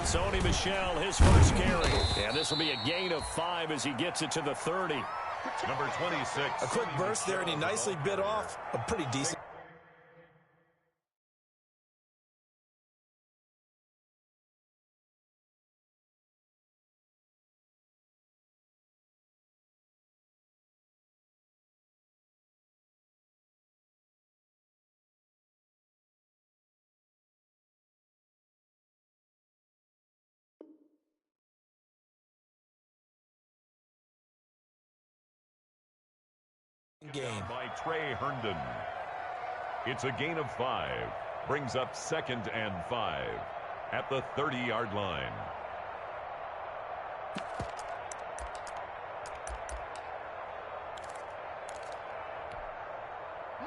Sony Michel, his first carry. And this will be a gain of 5 as he gets it to the 30. Number 26. A quick burst there, and he nicely bit off a pretty decent. Game by Trey Herndon. It's a gain of 5. Brings up 2nd and 5 at the 30-yard line.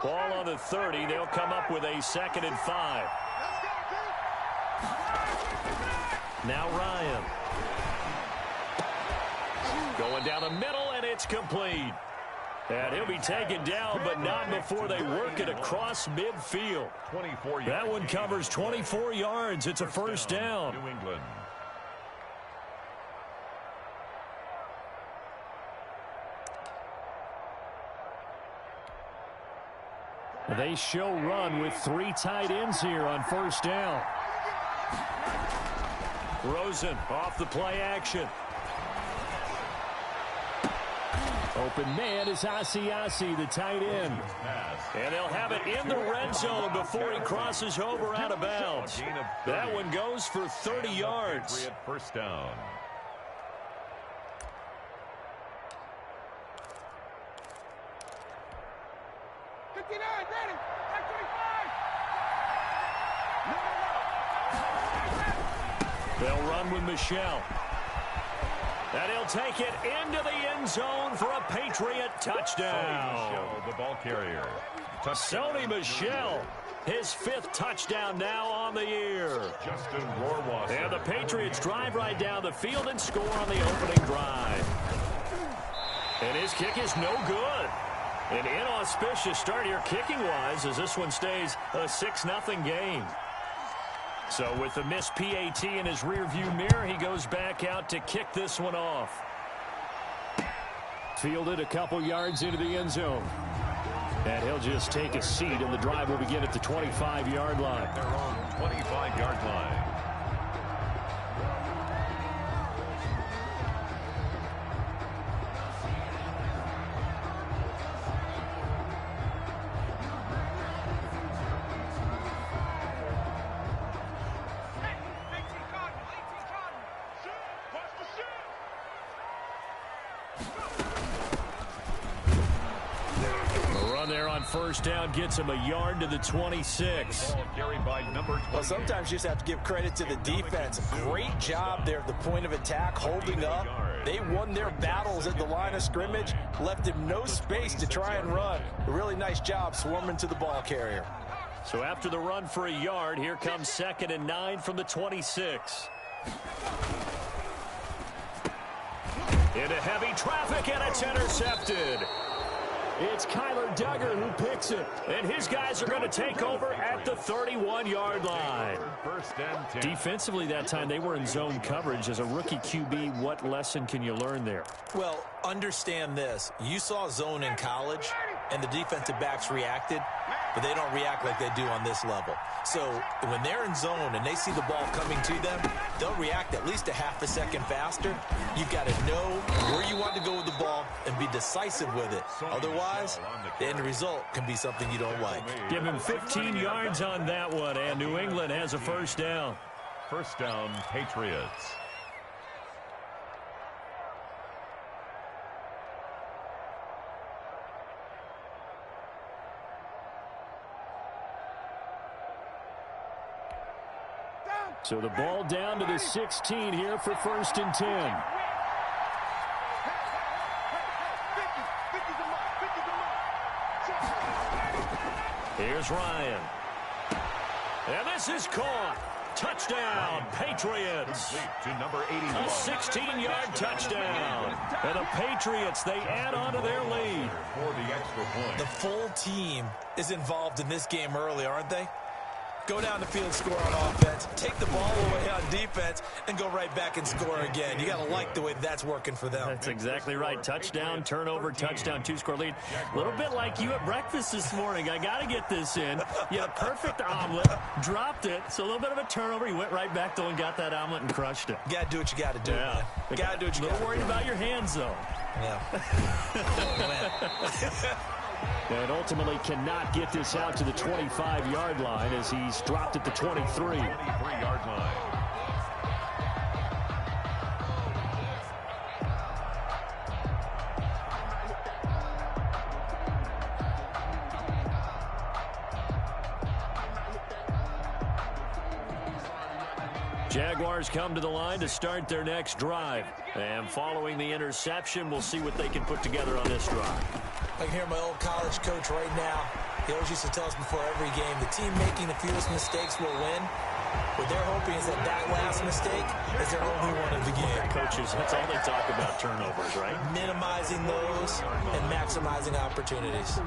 Ball on the 30. They'll come up with a 2nd and 5. Now Ryan. Going down the middle, and it's complete. And he'll be taken down, but not before they work it across midfield. 24 yards. That one covers 24 yards. It's a first down. New England. They show run with 3 tight ends here on first down. Rosen off the play action. Open man is Asiasi, the tight end. And they'll have it in the red zone before he crosses over out of bounds. That one goes for 30 yards. First down. They'll run with Michel. And he'll take it into the end zone for a Patriot touchdown. Sony Michel, the ball carrier. Sony Michel, his 5th touchdown now on the year. Justin Rohrwasser. And the Patriots drive right down the field and score on the opening drive. And his kick is no good. An inauspicious start here kicking-wise as this one stays a 6-0 game. So with the missed PAT in his rearview mirror, he goes back out to kick this one off. Fielded a couple yards into the end zone. And he'll just take a seat, and the drive will begin at the 25-yard line. Their own 25-yard line. First down gets him a yard to the 26. Well, sometimes you just have to give credit to the defense. Great job there at the point of attack, holding up. They won their battles at the line of scrimmage, left him no space to try and run. A really nice job swarming to the ball carrier. So after the run for a yard, here comes 2nd and 9 from the 26. Into heavy traffic, and it's intercepted. It's Kyler Duggar who picks it. And his guys are going to take over at the 31-yard line. First and 10. Defensively that time, they were in zone coverage. As a rookie QB, what lesson can you learn there? Well, understand this. You saw zone in college, and the defensive backs reacted, but they don't react like they do on this level. So when they're in zone and they see the ball coming to them, they'll react at least a half a second faster. You've got to know where you want to go with the ball and be decisive with it. Otherwise, the end result can be something you don't like. Give him 15 yards on that one, and New England has a first down. First down, Patriots. So the ball down to the 16 here for 1st and 10. Here's Ryan. And this is caught. Touchdown, Patriots. To number 81. A 16-yard touchdown. And the Patriots, they add on to their lead. For the extra point. The full team is involved in this game early, aren't they? Go down the field, score on offense, take the ball away on defense, and go right back and score again. You got to like the way that's working for them. That's exactly right. Touchdown, turnover, touchdown, 2-score lead. A little bit like you at breakfast this morning. I got to get this in. You had a perfect omelet, dropped it, so a little bit of a turnover. You went right back, though, and got that omelet and crushed it. You got to do what you got to do, man. You got to do what you got to do. A little worried about your hands, though. Yeah. And ultimately cannot get this out to the 25-yard line as he's dropped at the 23. 23-yard line. Jaguars come to the line to start their next drive. And following the interception, we'll see what they can put together on this drive. I can hear my old college coach right now. He always used to tell us before every game, the team making the fewest mistakes will win. What they're hoping is that that last mistake is their only one of the game. Coaches, that's all they talk about, turnovers, right? Minimizing those and maximizing opportunities.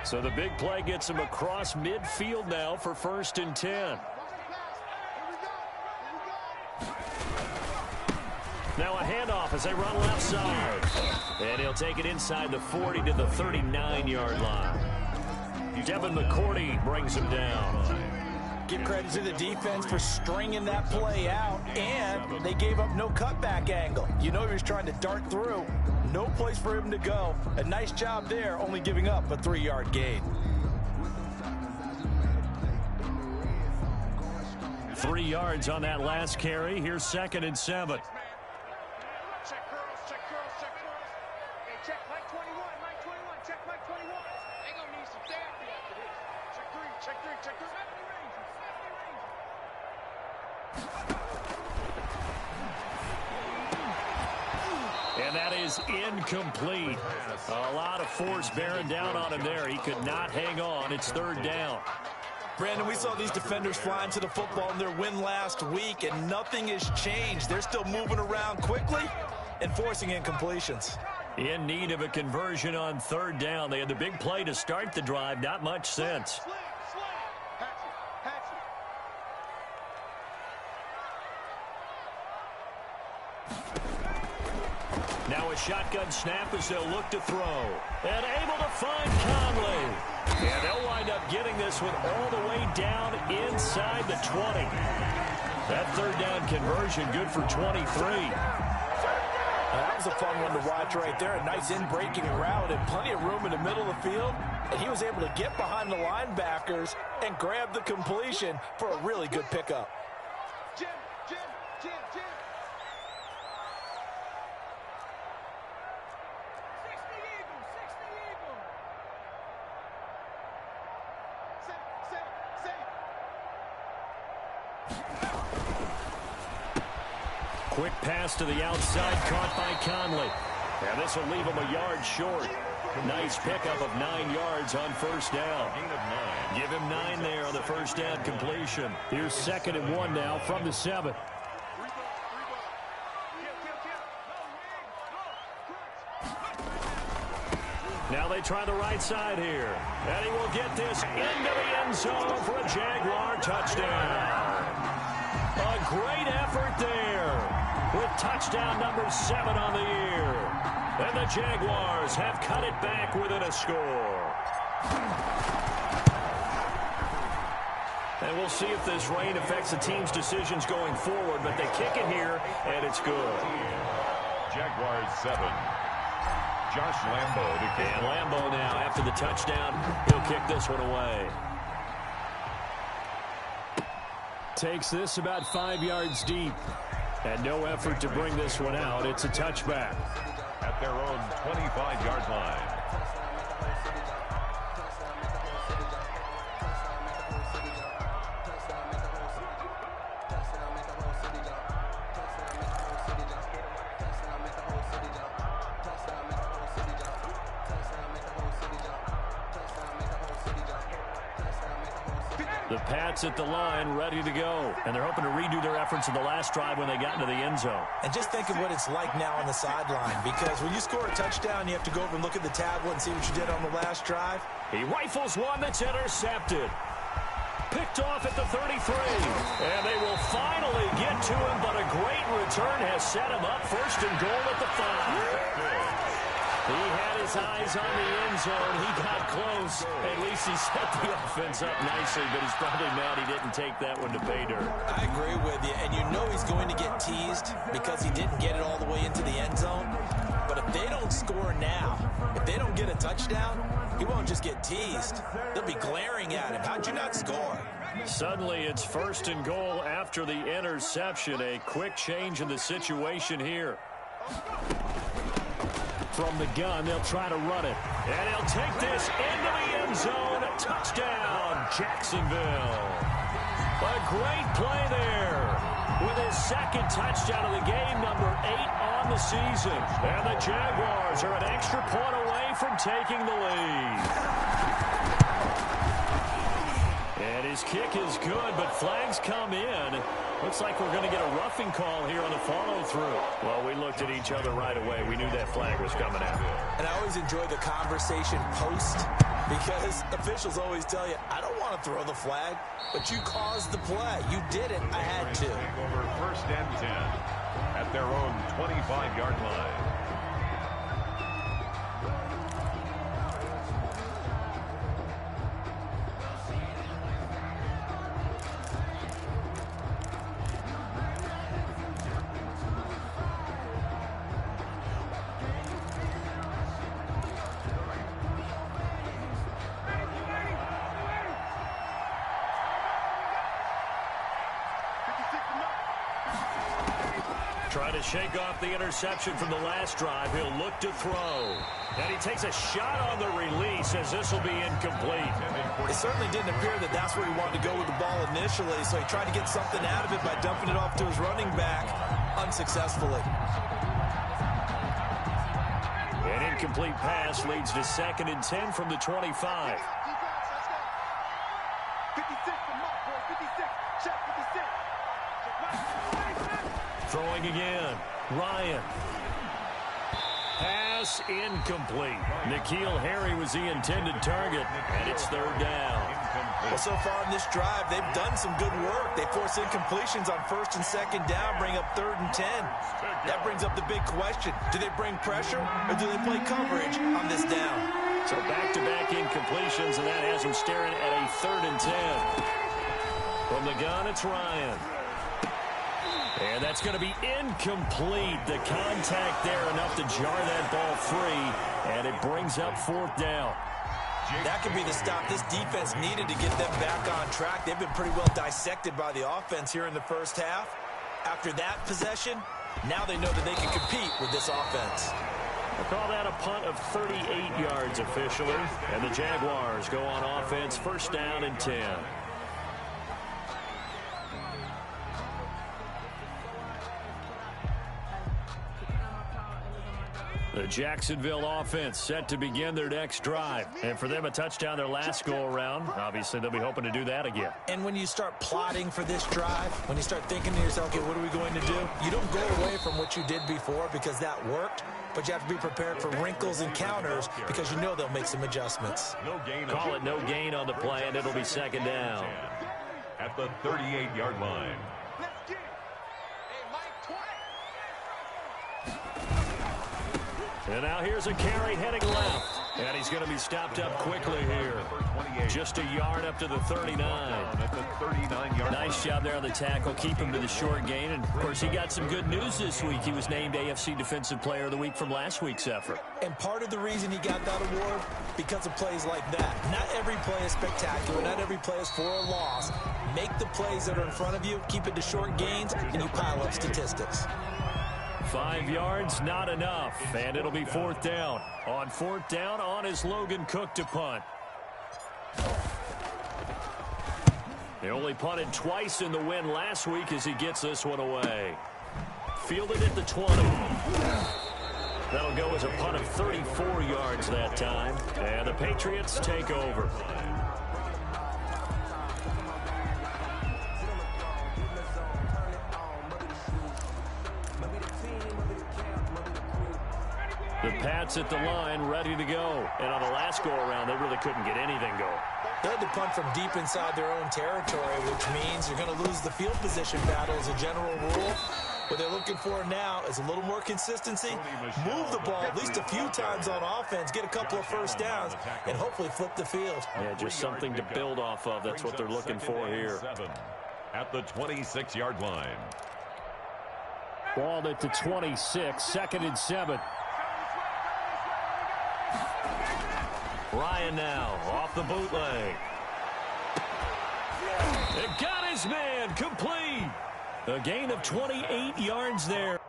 So the big play gets him across midfield now for 1st and 10. Now a handoff as they run left side. And he'll take it inside the 40 to the 39-yard line. Devin McCourty brings him down. Give credit to the defense for stringing that play out, and they gave up no cutback angle. You know he was trying to dart through. No place for him to go. A nice job there, only giving up a 3-yard gain. 3 yards on that last carry. Here's 2nd and 7. Check curls, check curls, check curls. Hey, check Mike 21, Mike 21, check Mike 21. They gonna need some therapy after this. Check 3, check 3, check 3. And that is incomplete. A lot of force bearing down on him there. He could not hang on. It's 3rd down. Brandon, we saw these defenders flying to the football in their win last week, and nothing has changed. They're still moving around quickly and forcing incompletions. In need of a conversion on 3rd down. They had the big play to start the drive. Not much sense. Now a shotgun snap as they'll look to throw. And able to find Conley. And they'll wind up getting this one all the way down inside the 20. That 3rd down conversion good for 23. That was a fun one to watch right there. A nice in-breaking route and plenty of room in the middle of the field. And he was able to get behind the linebackers and grab the completion for a really good pickup. Jim. Quick pass to the outside, caught by Conley. And this will leave him a yard short. Nice pickup of 9 yards on 1st down. Give him 9 there on the 1st down completion. Here's 2nd and 1 now from the 7. Now they try the right side here. And he will get this into the end zone for a Jaguar touchdown. A great effort there with touchdown number 7 on the year. And the Jaguars have cut it back within a score. And we'll see if this rain affects the team's decisions going forward, but they kick it here, and it's good. Jaguars 7. Josh Lambo to kick. And Lambo now, after the touchdown, he'll kick this one away. Takes this about 5 yards deep. And no effort to bring this one out. It's a touchback. At their own 25-yard line. The Pats at the line, ready to go. And they're hoping to redo their efforts in the last drive when they got into the end zone. And just think of what it's like now on the sideline, because when you score a touchdown, you have to go over and look at the tablet and see what you did on the last drive. He rifles one that's intercepted. Picked off at the 33. And they will finally get to him, but a great return has set him up first and goal at the 5. He had his eyes on the end zone. He got close. At least he set the offense up nicely, but he's probably mad he didn't take that one to pay dirt. I agree with you, and you know he's going to get teased because he didn't get it all the way into the end zone. But if they don't score now, if they don't get a touchdown, he won't just get teased. They'll be glaring at him. How'd you not score? Suddenly, it's first and goal after the interception. A quick change in the situation here. From the gun, they'll try to run it. And he'll take this into the end zone. Touchdown, Jacksonville. A great play there. With his second touchdown of the game, number 8 on the season. And the Jaguars are an extra point away from taking the lead. And his kick is good, but flags come in. Looks like we're going to get a roughing call here on the follow-through. Well, we looked at each other right away. We knew that flag was coming out. And I always enjoy the conversation post, because officials always tell you, I don't want to throw the flag, but you caused the play. You did it. I had to. Over first and 10 at their own 25-yard line. Trying to shake off the interception from the last drive. He'll look to throw. And he takes a shot on the release as this will be incomplete. It certainly didn't appear that that's where he wanted to go with the ball initially, so he tried to get something out of it by dumping it off to his running back unsuccessfully. An incomplete pass leads to 2nd and 10 from the 25. 56 from Mark, boy. 56. Check 56. Throwing again. Ryan. Pass incomplete. N'Keal Harry was the intended target, and it's 3rd down. Well, so far in this drive, they've done some good work. They force incompletions on 1st and 2nd down, bring up 3rd and 10. That brings up the big question. Do they bring pressure, or do they play coverage on this down? So back-to-back incompletions, and that has them staring at a 3rd and 10. From the gun, it's Ryan. And that's going to be incomplete. The contact there enough to jar that ball free, and it brings up 4th down. That could be the stop this defense needed to get them back on track. They've been pretty well dissected by the offense here in the first half. After that possession, now they know that they can compete with this offense. We'll call that a punt of 38 yards officially, and the Jaguars go on offense, 1st down and 10. The Jacksonville offense set to begin their next drive. And for them, a touchdown their last go-around. Obviously, they'll be hoping to do that again. And when you start plotting for this drive, when you start thinking to yourself, okay, what are we going to do? You don't go away from what you did before because that worked, but you have to be prepared for wrinkles and counters because you know they'll make some adjustments. Call it no gain on the play, and it'll be 2nd down. At the 38-yard line. Let's get it. Hey, Mike, twice. And now here's a carry heading left. And he's going to be stopped up quickly here. Just a yard up to the 39. Nice job there on the tackle. Keep him to the short gain. And, of course, he got some good news this week. He was named AFC Defensive Player of the Week from last week's effort. And part of the reason he got that award, because of plays like that. Not every play is spectacular. Not every play is for a loss. Make the plays that are in front of you, keep it to short gains, and you pile up statistics. 5 yards, not enough. And it'll be 4th down. On 4th down, on is Logan Cook to punt. They only punted twice in the win last week as he gets this one away. Fielded at the 20. That'll go as a punt of 34 yards that time. And the Patriots take over. The Pats at the line, ready to go. And on the last go-around, they really couldn't get anything going. They had to punt from deep inside their own territory, which means you're going to lose the field position battle as a general rule. What they're looking for now is a little more consistency, move the ball at least a few times on offense, get a couple of first downs, and hopefully flip the field. Yeah, just something to build off of. That's what they're looking for here. At the 26-yard line. Ball at the 26, 2nd and 7. Ryan now off the bootleg. It got his man complete. A gain of 28 yards there.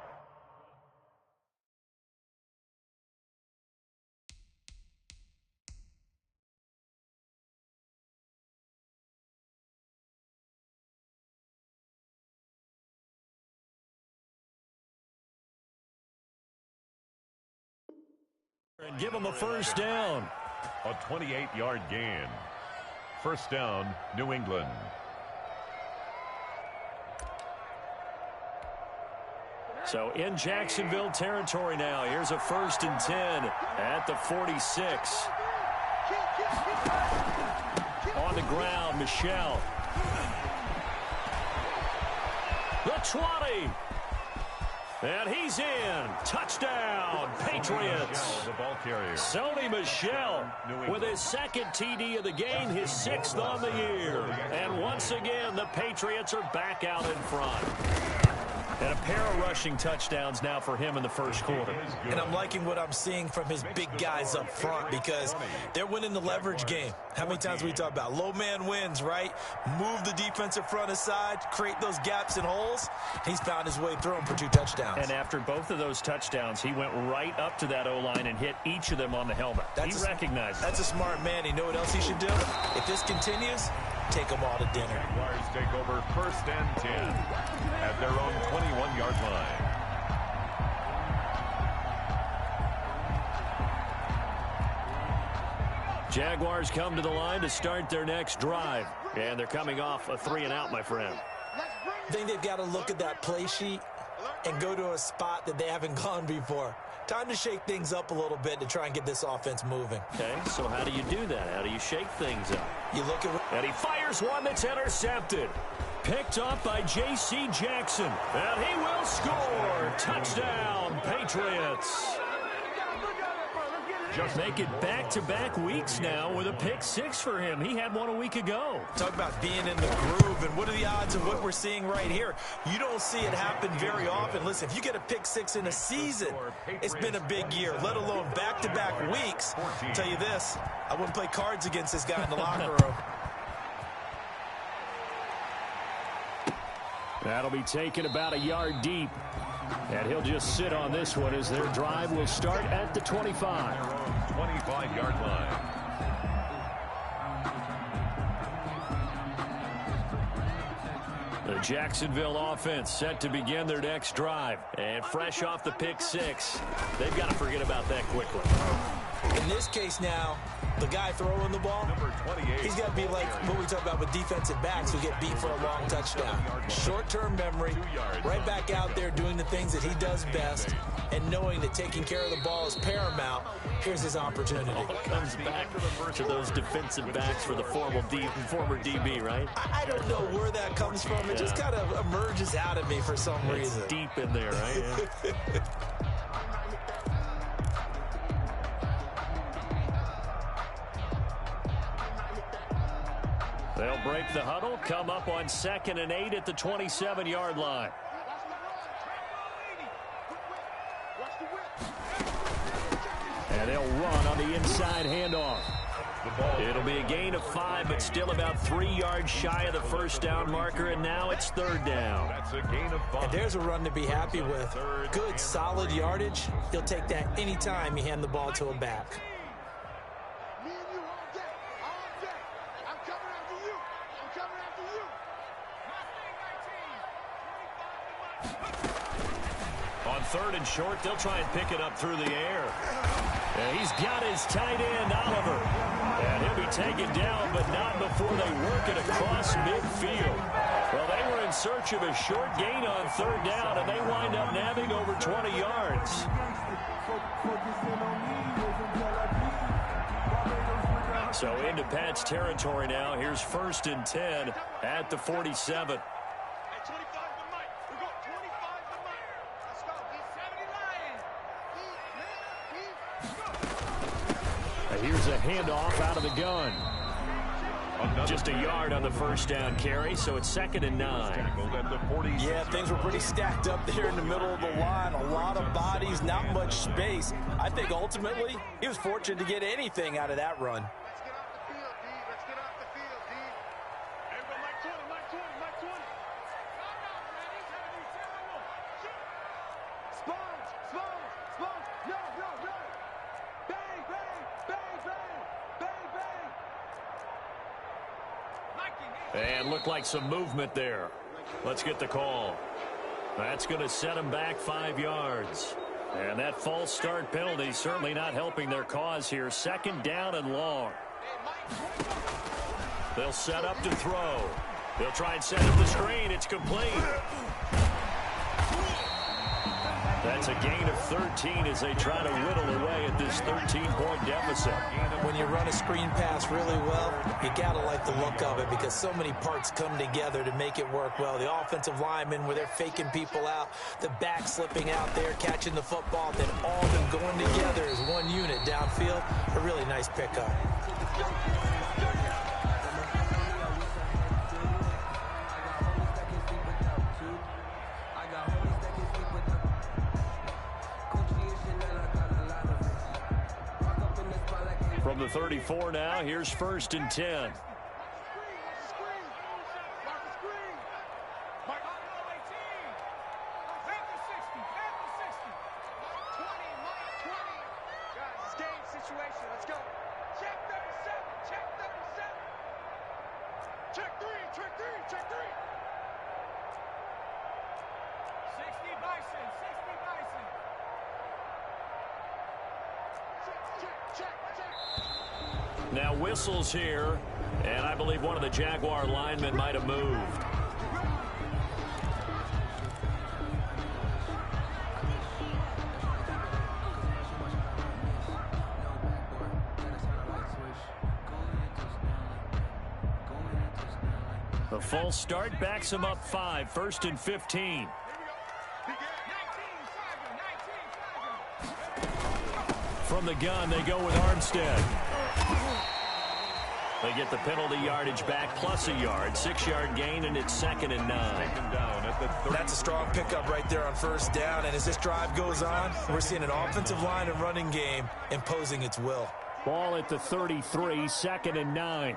And give him a first down. A 28-yard gain. First down, New England. So in Jacksonville territory now. Here's a 1st and 10 at the 46. On the ground, Michel. The 20. And he's in. Touchdown, Patriots. The ball carrier. Sony Michel with his 2nd TD of the game, his 6th on the year. And once again, the Patriots are back out in front. And a pair of rushing touchdowns now for him in the first quarter. And I'm liking what I'm seeing from his big guys up front because they're winning the leverage game. How many times we talk about low man wins, right? Move the defensive front aside, create those gaps and holes. He's found his way through them for 2 touchdowns. And after both of those touchdowns, he went right up to that O-line and hit each of them on the helmet. He recognized That's a smart man. You know what else he should do? If this continues, take them all to dinner. Jaguars take over 1st and 10 at their own 21-yard line. Jaguars come to the line to start their next drive. And they're coming off a 3-and-out, my friend. I think they've got to look at that play sheet and go to a spot that they haven't gone before. Time to shake things up a little bit to try and get this offense moving. Okay, so how do you do that? How do you shake things up? You look at... And he fires one that's intercepted. Picked off by J.C. Jackson. And he will score. Touchdown, Patriots. Just make it back-to-back weeks now with a pick-6 for him. He had one a week ago. Talk about being in the groove, and what are the odds of what we're seeing right here? You don't see it happen very often. Listen, if you get a pick-6 in a season, it's been a big year, let alone back-to-back weeks. I'll tell you this, I wouldn't play cards against this guy in the locker room. That'll be taken about a yard deep. And he'll just sit on this one as their drive will start at the 25. 25-yard line. The Jacksonville offense set to begin their next drive. And fresh off the pick-6, they've got to forget about that quickly. In this case now, the guy throwing the ball, he's got to be like what we talk about with defensive backs who get beat for a long touchdown. Short-term memory, right back out there doing the things that he does best, and knowing that taking care of the ball is paramount. Here's his opportunity. All comes back to those defensive backs for the former DB, right? I don't know where that comes from. It just kind of emerges out of me for some reason. It's deep in there, right? Yeah. They'll break the huddle, come up on 2nd and 8 at the 27-yard line. And they'll run on the inside handoff. It'll be a gain of 5, but still about 3 yards shy of the first down marker, and now it's 3rd down. That's a gain of 5. And there's a run to be happy with. Good, solid yardage. He'll take that anytime you hand the ball to him back. On 3rd and short, they'll try and pick it up through the air. And he's got his tight end, Oliver. And he'll be taken down, but not before they work it across midfield. Well, they were in search of a short gain on third down, and they wind up nabbing over 20 yards. So into Pat's territory now. Here's 1st and 10 at the 47. Here's a handoff out of the gun. Just a yard on the first down carry, so it's 2nd and 9. Yeah, things were pretty stacked up there in the middle of the line. A lot of bodies, not much space. I think ultimately he was fortunate to get anything out of that run. Let's get off the field, D. Everybody, Mike 20, Mike 20, Mike 20. Sponge, sponge, sponge. Yo, yo, yo. Bang, bang, bang, bang, bang, bang. And looked like some movement there. Let's get the call. That's going to set them back 5 yards. And that false start penalty certainly not helping their cause here. 2nd down and long. They'll set up to throw. They'll try and set up the screen. It's complete. That's a gain of 13 as they try to whittle away at this 13-point deficit. When you run a screen pass really well, you got to like the look of it because so many parts come together to make it work well. The offensive linemen, where they're faking people out, the back slipping out there, catching the football, then all of them going together as one unit downfield. A really nice pickup. From the 34 now, here's 1st and 10. Now whistles here, and I believe one of the Jaguar linemen might have moved. The false start backs him up 5, 1st and 15. From the gun, they go with Armstead. They get the penalty yardage back plus a yard, 6-yard gain, and it's 2nd and 9. That's a strong pickup right there on 1st down, and as this drive goes on, we're seeing an offensive line and running game imposing its will. Ball at the 33, 2nd and 9.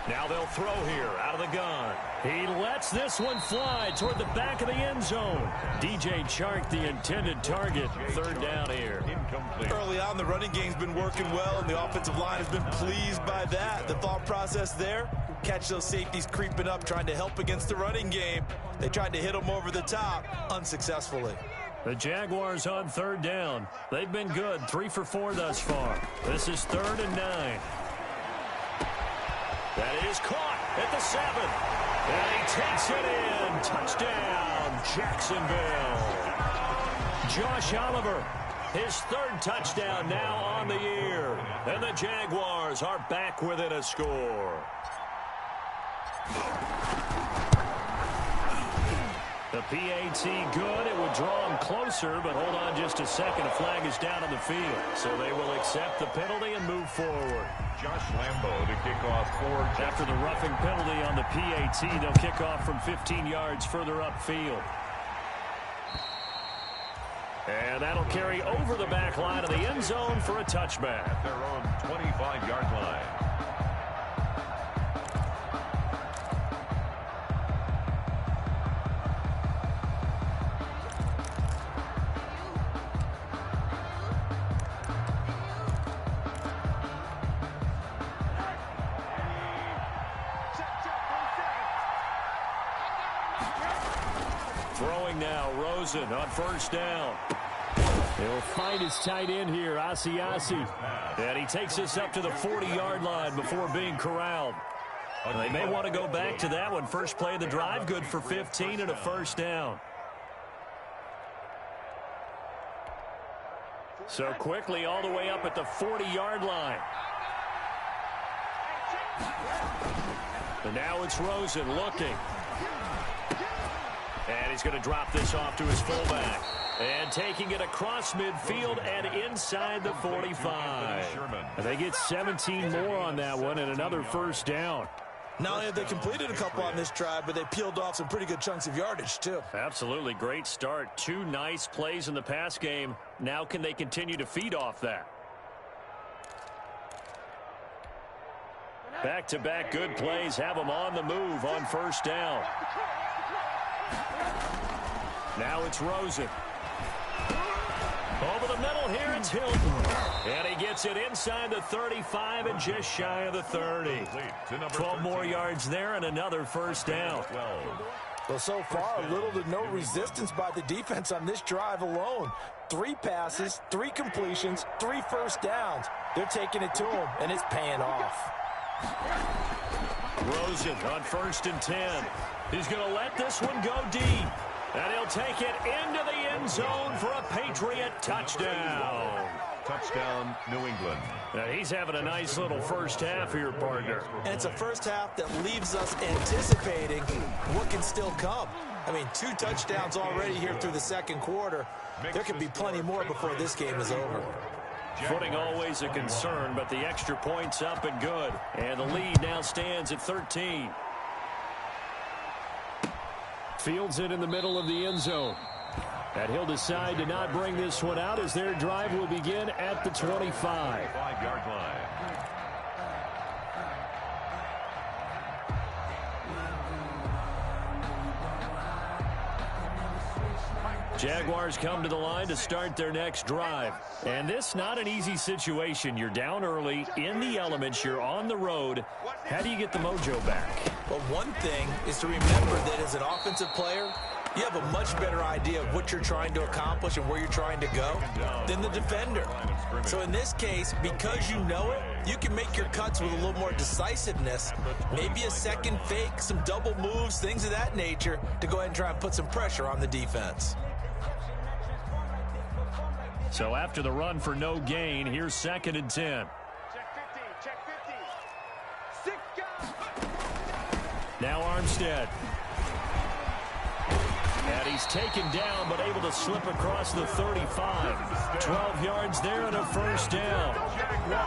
Now they'll throw here out of the gun. He lets this one fly toward the back of the end zone. DJ Chark, the intended target. 3rd down here. Incomplete. Early on, the running game's been working well, and the offensive line has been pleased by that. The thought process there, catch those safeties creeping up, trying to help against the running game. They tried to hit them over the top, unsuccessfully. The Jaguars on 3rd down. They've been good, 3 for 4 thus far. This is 3rd and 9. That is caught at the 7. And he takes it in. Touchdown, Jacksonville. Josh Oliver, his 3rd touchdown now on the year. And the Jaguars are back within a score. The PAT good. It would draw him closer, but hold on just a second. A flag is down on the field. So they will accept the penalty and move forward. Josh Lambo to kick off for After the roughing penalty on the PAT, they'll kick off from 15 yards further upfield. And that'll carry over the back line of the end zone for a touchback. their own 25-yard line. Throwing now, Rosen on 1st down. He'll find his tight end here, Asiasi. And he takes us up to the 40-yard line before being corralled. And they may want to go back to that one. First play of the drive, good for 15 and a first down. So quickly all the way up at the 40-yard line. And now it's Rosen looking. And he's going to drop this off to his fullback. And taking it across midfield and inside the 45. And they get 17 more on that one and another first down. Not only have they completed a couple on this drive, but they peeled off some pretty good chunks of yardage, too. Absolutely great start. 2 nice plays in the pass game. Now can they continue to feed off that? Back-to-back good plays have them on the move on first down. Now it's Rosen. Over the middle here, it's Hilton. And he gets it inside the 35 and just shy of the 30. 12 more yards there and another first down. Well, so far, little to no resistance by the defense on this drive alone. 3 passes, 3 completions, 3 first downs. They're taking it to him, and it's paying off. Rosen on 1st and 10. He's going to let this one go deep. And he'll take it into the end zone for a Patriot touchdown. Touchdown, New England. Now he's having a nice little first half here, partner. And it's a first half that leaves us anticipating what can still come. I mean, 2 touchdowns already here through the second quarter. There could be plenty more before this game is over. Footing always a concern, but the extra point's up and good. And the lead now stands at 13. Fields it in the middle of the end zone. And he'll decide to not bring this one out as their drive will begin at the 25. 5-yard line. Jaguars come to the line to start their next drive. And this not an easy situation. You're down early, in the elements, you're on the road. How do you get the mojo back? Well, one thing is to remember that as an offensive player, you have a much better idea of what you're trying to accomplish and where you're trying to go than the defender. So in this case, because you know it, you can make your cuts with a little more decisiveness, maybe a second fake, some double moves, things of that nature, to go ahead and try and put some pressure on the defense. So after the run for no gain, here's 2nd and 10. Check 50, check 50. 6 guys. Now Armstead. And he's taken down, but able to slip across the 35. 12 yards there and a first down.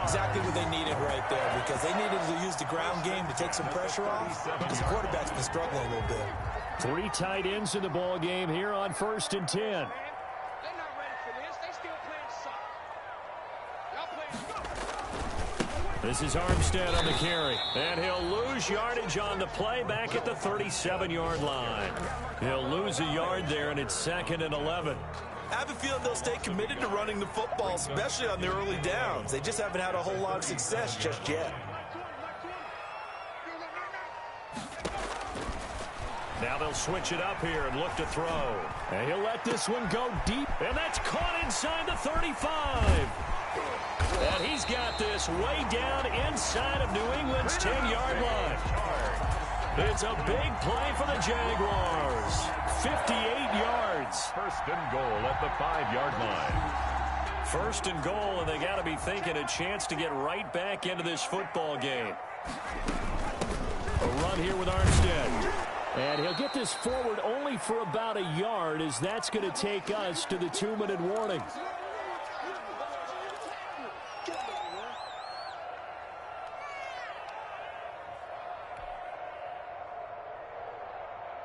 Exactly what they needed right there, because they needed to use the ground game to take some pressure off, because the quarterback's been struggling a little bit. 3 tight ends in the ball game here on 1st and 10. They're not ready for this. They still playing soft. Y'all playing. This is Armstead on the carry. And he'll lose yardage on the play back at the 37-yard line. He'll lose a yard there, and it's 2nd and 11. I have a feeling they'll stay committed to running the football, especially on their early downs. They just haven't had a whole lot of success just yet. Now they'll switch it up here and look to throw. And he'll let this one go deep. And that's caught inside the 35. And he's got this way down inside of New England's 10-yard line. It's a big play for the Jaguars. 58 yards. 1st and goal at the 5-yard line. 1st and goal, and they got to be thinking a chance to get right back into this football game. A run here with Armstead. And he'll get this forward only for about a yard, as that's going to take us to the 2-minute warning.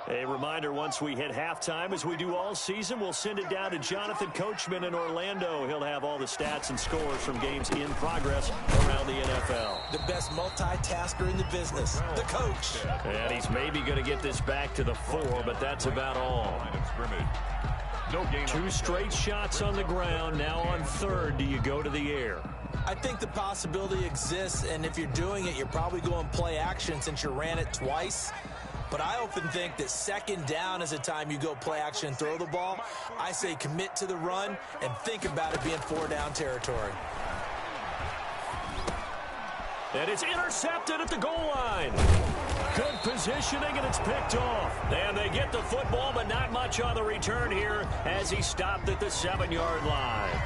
A reminder, once we hit halftime, as we do all season, we'll send it down to Jonathan Coachman in Orlando. He'll have all the stats and scores from games in progress around the NFL. The best multitasker in the business, the coach. And he's maybe going to get this back to the 4, but that's about all. 2 straight shots on the ground. Now on 3rd, do you go to the air? I think the possibility exists, and if you're doing it, you're probably going play action since you ran it twice. But I often think that second down is a time you go play action and throw the ball. I say commit to the run and think about it being 4-down territory. And it's intercepted at the goal line. Good positioning, and it's picked off. And they get the football, but not much on the return here as he stopped at the 7-yard line.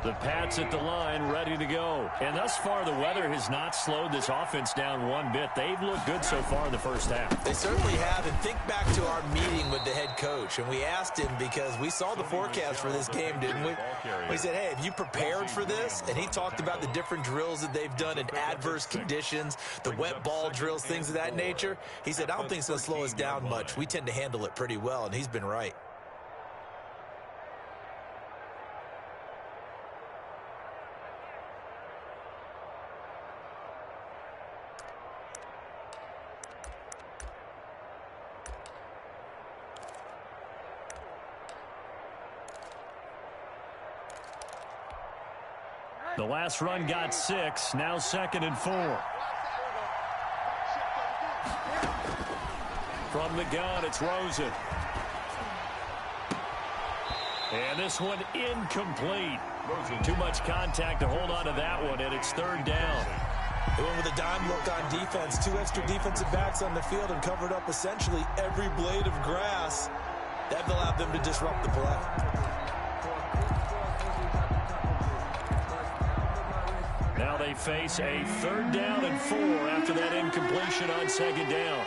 The Pats at the line, ready to go. And thus far, the weather has not slowed this offense down one bit. They've looked good so far in the first half. They certainly have. And think back to our meeting with the head coach. And we asked him because we saw the forecast for this game, didn't we? We said, hey, have you prepared for this? And he talked about the different drills that they've done in adverse conditions, the wet ball drills, things of that nature. He said, I don't think it's going to slow us down much. We tend to handle it pretty well, and he's been right. The last run got 6, now 2nd and 4. From the gun, it's Rosen. And this one incomplete. Too much contact to hold on to that one, and it's 3rd down. They went with a dime look on defense. 2 extra defensive backs on the field and covered up essentially every blade of grass. That allowed them to disrupt the play. Now they face a 3rd down and 4 after that incompletion on 2nd down.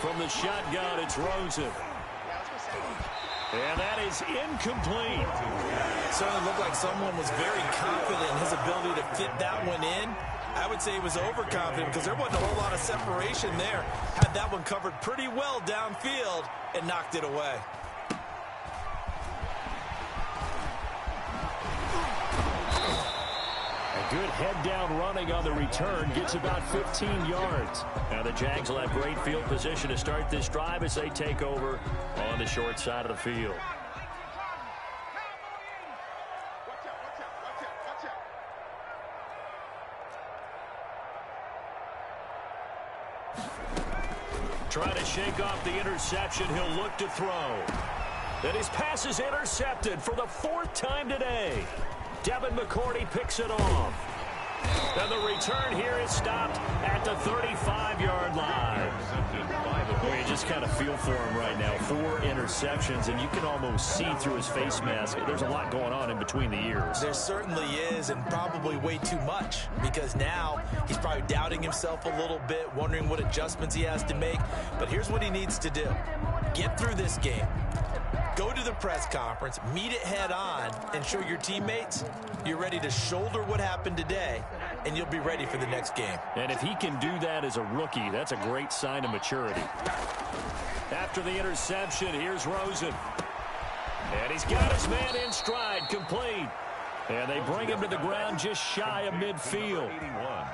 From the shotgun, it's Rosen. And that is incomplete. It certainly looked like someone was very confident in his ability to fit that one in. I would say he was overconfident because there wasn't a whole lot of separation there. Had that one covered pretty well downfield and knocked it away. Good head-down running on the return. Gets about 15 yards. Now the Jags will have great field position to start this drive as they take over on the short side of the field. Trying to shake off the interception. He'll look to throw. Then his pass is intercepted for the 4th time today. Devin McCourty picks it off. And the return here is stopped at the 35-yard line. Well, you just kind of feel for him right now. 4 interceptions, and you can almost see through his face mask. There's a lot going on in between the ears. There certainly is, and probably way too much, because now he's probably doubting himself a little bit, wondering what adjustments he has to make. But here's what he needs to do. Get through this game. Go to the press conference, meet it head on, and show your teammates you're ready to shoulder what happened today, and you'll be ready for the next game. And if he can do that as a rookie, that's a great sign of maturity. After the interception, here's Rosen. And he's got his man in stride, complete. And they bring him to the ground just shy of midfield.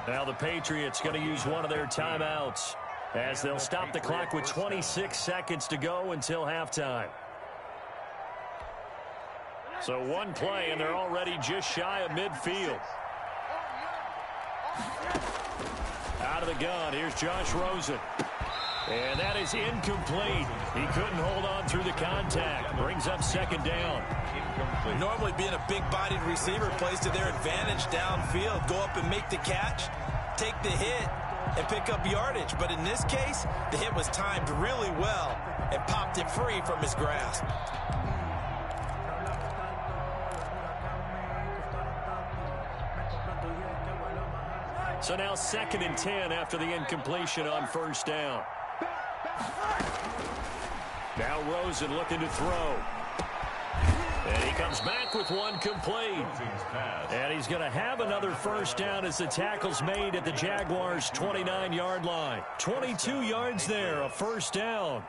Now the Patriots going to use one of their timeouts as they'll stop the clock with 26 seconds to go until halftime. So one play, and they're already just shy of midfield. Out of the gun, here's Josh Rosen. And that is incomplete. He couldn't hold on through the contact. Brings up 2nd down. Normally being a big-bodied receiver plays to their advantage downfield. Go up and make the catch, take the hit, and pick up yardage. But in this case, the hit was timed really well and popped it free from his grasp. So now 2nd and 10 after the incompletion on 1st down. Now Rosen looking to throw. And he comes back with one complete. And he's going to have another 1st down as the tackle's made at the Jaguars' 29-yard line. 22 yards there, a 1st down.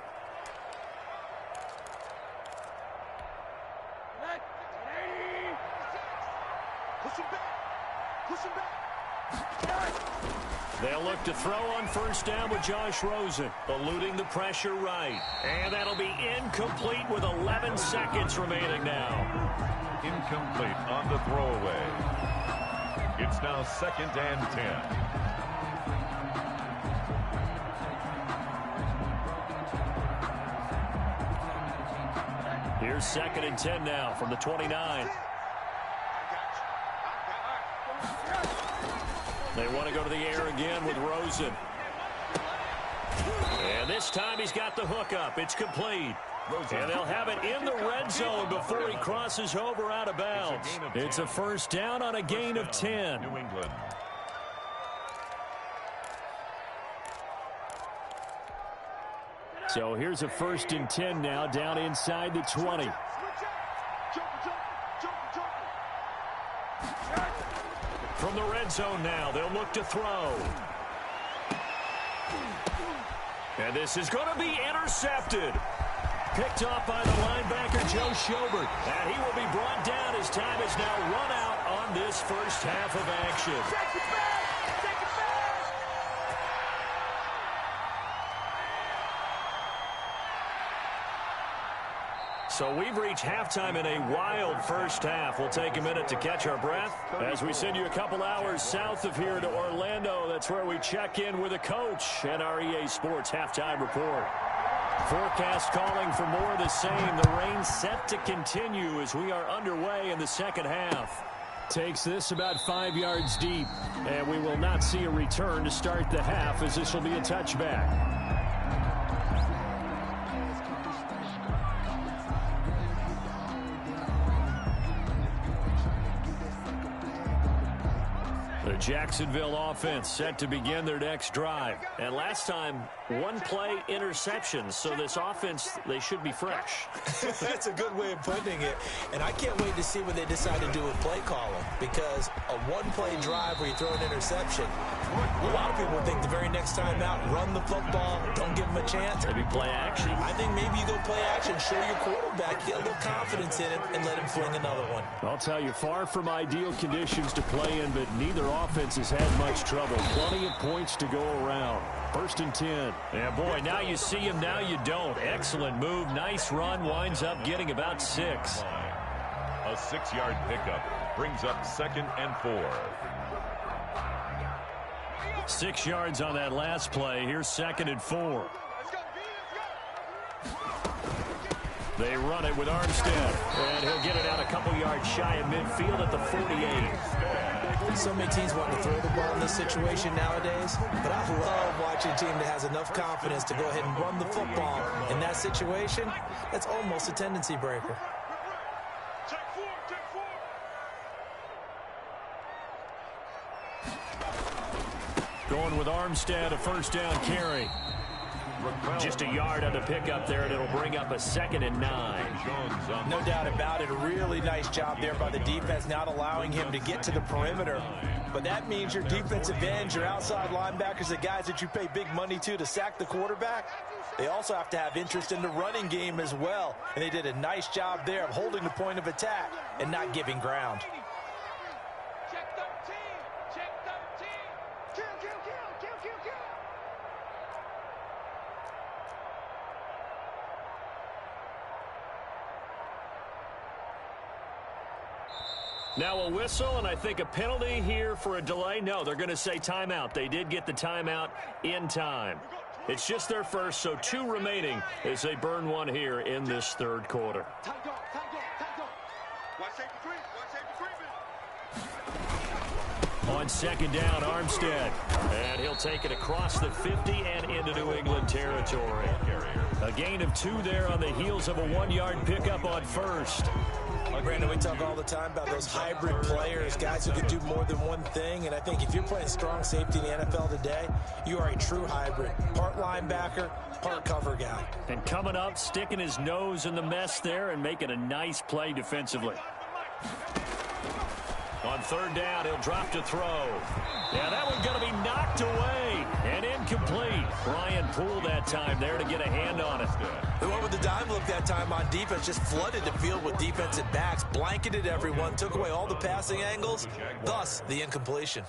They'll look to throw on 1st down with Josh Rosen, eluding the pressure right. And that'll be incomplete with 11 seconds remaining now. incomplete on the throwaway. It's now 2nd and 10. Here's 2nd and 10 now from the 29. They want to go to the air again with Rosen. And this time he's got the hook up. It's complete. And they'll have it in the red zone before he crosses over out of bounds. It's a first down on a gain of 10. New England. So here's a 1st and 10 now down inside the 20. From the red zone now, they'll look to throw. And this is going to be intercepted. Picked off by the linebacker, Joe Schobert. And he will be brought down as time is now run out on this first half of action. Take it back! Take it back! So we've reached halftime in a wild first half. We'll take a minute to catch our breath as we send you a couple hours south of here to Orlando. That's where we check in with a coach and our EA Sports halftime report. Forecast calling for more of the same. The rain set to continue as we are underway in the second half. Takes this about 5 yards deep, and we will not see a return to start the half as this will be a touchback. The Jacksonville offense set to begin their next drive. And last time, one play interception. So this offense, they should be fresh. That's a good way of putting it. And I can't wait to see what they decide to do with play calling. Because a one-play drive where you throw an interception, a lot of people think the very next time out, run the football, don't give them a chance. Maybe play action. I think maybe you go play action, show your quarterback, get a little confidence in him, and let him fling another one. I'll tell you, far from ideal conditions to play in, but neither offense has had much trouble. Plenty of points to go around. 1st and 10. And boy, now you see him, now you don't. Excellent move, nice run, winds up getting about 6. A 6-yard pickup brings up 2nd and 4. 6 yards on that last play. Here's 2nd and 4. They run it with Armstead, and he'll get it out a couple yards shy of midfield at the 48. So many teams want to throw the ball in this situation nowadays, but I love watching a team that has enough confidence to go ahead and run the football. In that situation, that's almost a tendency breaker. Going with Armstead, a 1st down carry. Just a yard on the pickup there, and it'll bring up a 2nd and 9. No doubt about it. A really nice job there by the defense, not allowing him to get to the perimeter. But that means your defensive ends, your outside linebackers, the guys that you pay big money to sack the quarterback, they also have to have interest in the running game as well. And they did a nice job there of holding the point of attack and not giving ground. Check 13! Check 13! Kill, kill, kill, kill, kill, kill! Now a whistle, and I think a penalty here for a delay. No, they're going to say timeout. They did get the timeout in time. It's just their first, so 2 remaining as they burn one here in this 3rd quarter. Time go, time go, time go. One safety three, On 2nd down, Armstead. And he'll take it across the 50 and into New England territory. A gain of 2 there on the heels of a 1-yard pickup on 1st. Brandon, we talk all the time about those hybrid players, guys who can do more than one thing. And I think if you're playing strong safety in the NFL today, you are a true hybrid. Part linebacker, part cover guy. And coming up, sticking his nose in the mess there and making a nice play defensively. On 3rd down, he'll drop to throw. Yeah, that one's going to be knocked away and incomplete. Ryan Poole that time there to get a hand on it. The one with the dime look that time on defense just flooded the field with defensive backs, blanketed everyone, took away all the passing angles, thus the incompletion.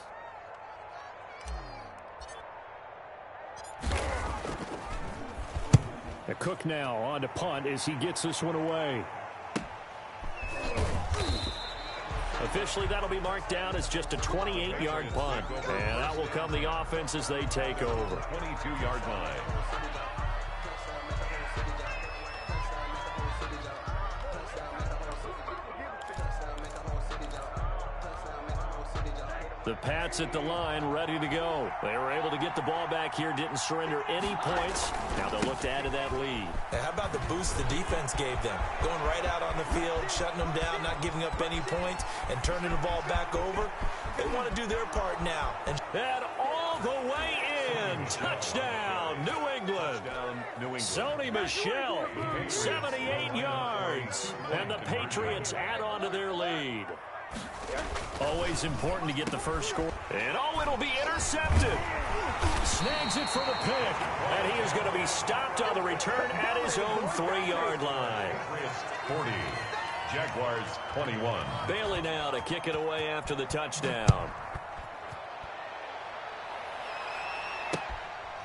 A Cook now on to punt as he gets this one away. officially that'll be marked down as just a 28-yard punt. And that will come the offense as they take over. 22-yard line. The Pats at the line, ready to go. They were able to get the ball back here, didn't surrender any points. Now they'll look to add to that lead. And how about the boost the defense gave them? Going right out on the field, shutting them down, not giving up any points, and turning the ball back over. They want to do their part now. And all the way in. Touchdown, New England. Sony Michel, 78 yards. And the Patriots add on to their lead. Always important to get the first score. And it'll be intercepted. Snags it for the pick. And he is going to be stopped on the return at his own 3-yard line. 40. Jaguars 21. Bailey now to kick it away after the touchdown.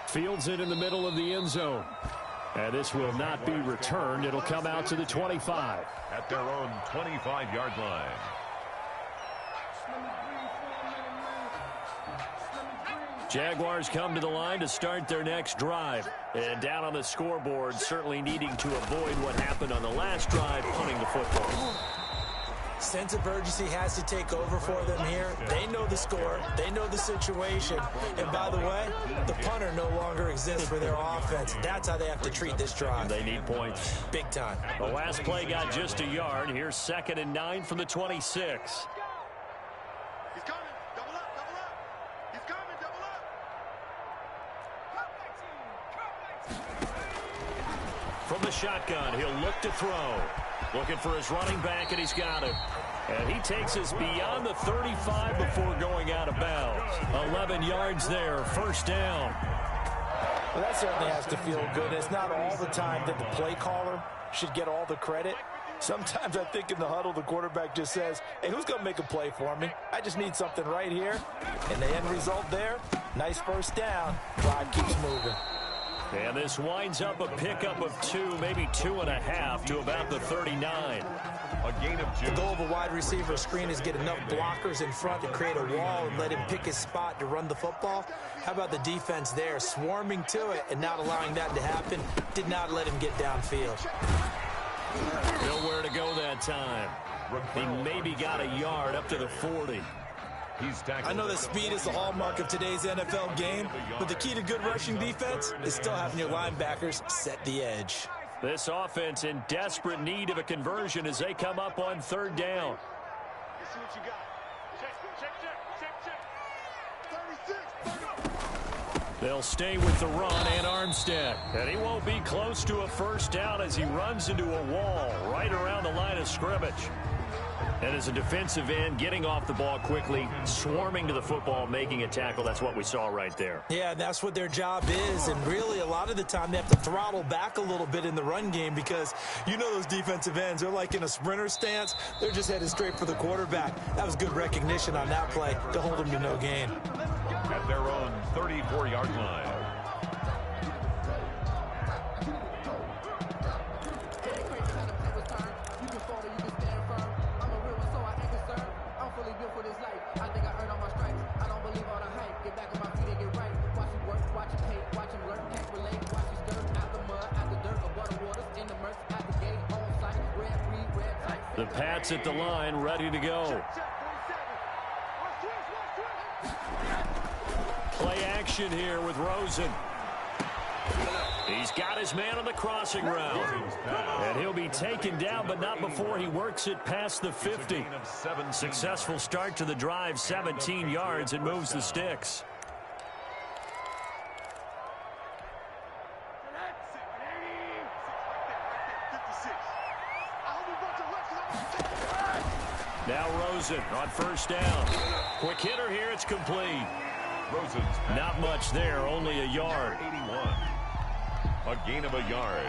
Fields it in the middle of the end zone. And this will not be returned. It'll come out to the 25. At their own 25-yard line. Jaguars come to the line to start their next drive. And down on the scoreboard, certainly needing to avoid what happened on the last drive, punting the football. Sense of urgency has to take over for them here. They know the score. They know the situation. And by the way, the punter no longer exists for their offense. That's how they have to treat this drive. They need points. Big time. The last play got just a yard. Here's 2nd and 9 from the 26. He's coming. Double up, double up. He's coming, double up. From the shotgun, he'll look to throw. Looking for his running back, and he's got it. And he takes us beyond the 35 before going out of bounds. 11 yards there, 1st down. Well, that certainly has to feel good. It's not all the time that the play caller should get all the credit. Sometimes I think in the huddle, the quarterback just says, hey, who's going to make a play for me? I just need something right here. And the end result there, nice 1st down. Drive keeps moving. And this winds up a pickup of 2, maybe 2.5 to about the 39. A gain of 2. The goal of a wide receiver screen is get enough blockers in front to create a wall and let him pick his spot to run the football. How about the defense there, swarming to it and not allowing that to happen? Did not let him get downfield. Nowhere to go that time. He maybe got a yard up to the 40. I know that speed is the hallmark of today's NFL game, but the key to good rushing defense is still having your linebackers set the edge. This offense in desperate need of a conversion as they come up on 3rd down. Let's see what you got. Check. 36. They'll stay with the run and Armstead. And he won't be close to a 1st down as he runs into a wall right around the line of scrimmage. And as a defensive end, getting off the ball quickly, swarming to the football, making a tackle, that's what we saw right there. Yeah, that's what their job is. And really, a lot of the time, they have to throttle back a little bit in the run game because you know those defensive ends, they're like in a sprinter stance. They're just headed straight for the quarterback. That was good recognition on that play to hold them to no gain. At their own 34-yard line. The Pats at the line, ready to go. Play action here with Rosen. He's got his man on the crossing route. And he'll be taken down, but not before he works it past the 50. Successful start to the drive, 17 yards, and moves the sticks. Now Rosen on 1st down. Quick hitter here, it's complete. Rosen's not much there, only a yard. 81. A gain of a yard.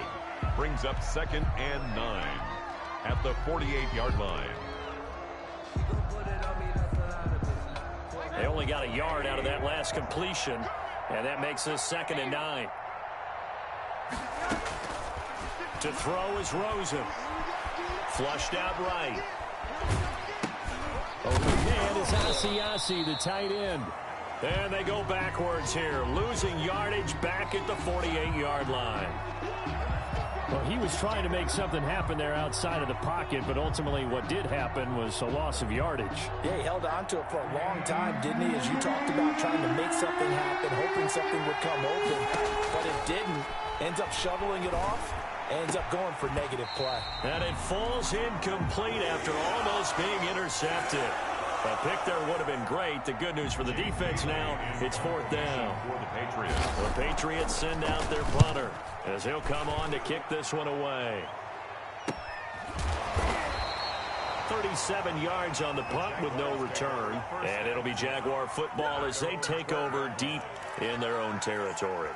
Brings up 2nd and 9 at the 48-yard line. They only got a yard out of that last completion, and that makes us 2nd and 9. To throw is Rosen. Flushed out right. Open man is Asiasi, the tight end. And they go backwards here, losing yardage back at the 48-yard line. Well, he was trying to make something happen there outside of the pocket, but ultimately what did happen was a loss of yardage. Yeah, he held on to it for a long time, didn't he? As you talked about, trying to make something happen, hoping something would come open, but it didn't. Ends up shoveling it off, ends up going for negative play. And it falls incomplete after almost being intercepted. A pick there would have been great. The good news for the defense now, it's 4th down. The Patriots send out their punter as he'll come on to kick this one away. 37 yards on the punt with no return. And it'll be Jaguar football as they take over deep in their own territory.